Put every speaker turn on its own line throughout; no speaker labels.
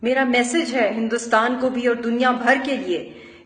میرا میسج ہے ہندوستان کو بھی اور دنیا بھر کے لیے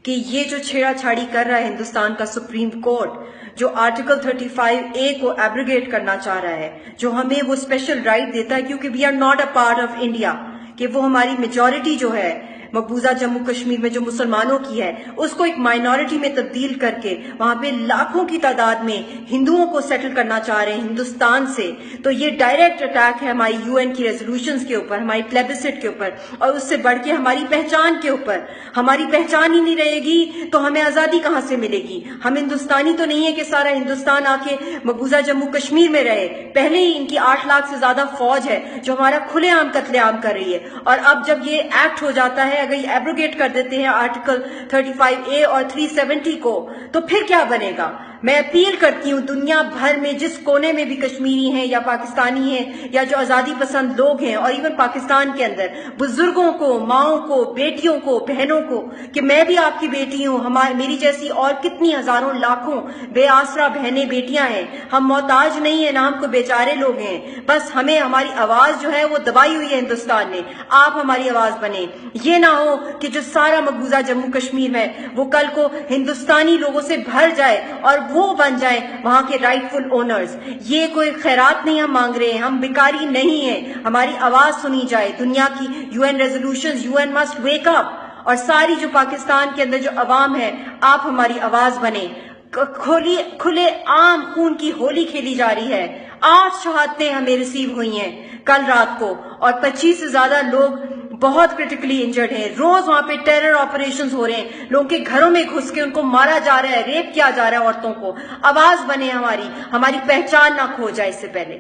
کہ یہ جو چھیڑا چھاڑی کر رہا ہے ہندوستان کا سپریم کورٹ، جو آرٹیکل 35A کو ایبروگیٹ کرنا چاہ رہا ہے، جو ہمیں وہ اسپیشل رائٹ دیتا ہے کیونکہ we are not a part of India, کہ وہ ہماری میجورٹی جو ہے مقبوضہ جموں کشمیر میں جو مسلمانوں کی ہے اس کو ایک مائنورٹی میں تبدیل کر کے وہاں پہ لاکھوں کی تعداد میں ہندوؤں کو سیٹل کرنا چاہ رہے ہیں ہندوستان سے، تو یہ ڈائریکٹ اٹیک ہے ہماری UN کی ریزولوشنز کے اوپر، ہماری پلیبسٹ کے اوپر، اور اس سے بڑھ کے ہماری پہچان کے اوپر۔ ہماری پہچان ہی نہیں رہے گی تو ہمیں آزادی کہاں سے ملے گی؟ ہم ہندوستانی تو نہیں ہے کہ سارا ہندوستان آ کے مقبوضہ جموں کشمیر میں رہے۔ پہلے ہی ان کی 8 لاکھ سے زیادہ فوج ہے جو ہمارا کھلے عام قتل عام کر رہی ہے، اور اب جب یہ ایکٹ ہو جاتا ہے، اگر یہ ایبروگیٹ کر دیتے ہیں آرٹیکل 35A اور 370 کو، تو پھر کیا بنے گا؟ میں اپیل کرتی ہوں دنیا بھر میں جس کونے میں بھی کشمیری ہیں یا پاکستانی ہیں یا جو آزادی پسند لوگ ہیں، اور ایون پاکستان کے اندر بزرگوں کو، ماؤں کو، بیٹیوں کو، بہنوں کو، کہ میں بھی آپ کی بیٹی ہوں، میری جیسی اور کتنی ہزاروں لاکھوں بے آسرا بہنیں بیٹیاں ہیں، ہم محتاج نہیں ہیں، نہ ہم کو بیچارے لوگ ہیں، بس ہمیں ہماری آواز جو ہے وہ دبائی ہوئی ہے ہندوستان نے، آپ ہماری آواز بنیں۔ یہ نہ ہو کہ جو سارا مقبوضہ جموں کشمیر ہے وہ کل کو ہندوستانی لوگوں سے بھر جائے اور وہ بن جائیں وہاں کے رائٹ فل اونرز۔ یہ کوئی خیرات نہیں ہم مانگ رہے ہیں، ہم بیکاری نہیں ہیں، ہماری آواز سنی جائے، دنیا کی UN resolutions, UN must wake up, اور ساری جو پاکستان کے اندر جو عوام ہے آپ ہماری آواز بنیں۔ کھلے عام خون کی ہولی کھیلی جا رہی ہے، 8 شہادتیں ہمیں ریسیو ہوئی ہیں کل رات کو، اور 25 سے زیادہ لوگ بہت کرٹیکلی انجرڈ ہیں۔ روز وہاں پہ ٹیرر آپریشنز ہو رہے ہیں، لوگوں کے گھروں میں گھس کے ان کو مارا جا رہا ہے، ریپ کیا جا رہا ہے عورتوں کو۔ آواز بنے ہماری پہچان نہ کھو جائے اس سے پہلے۔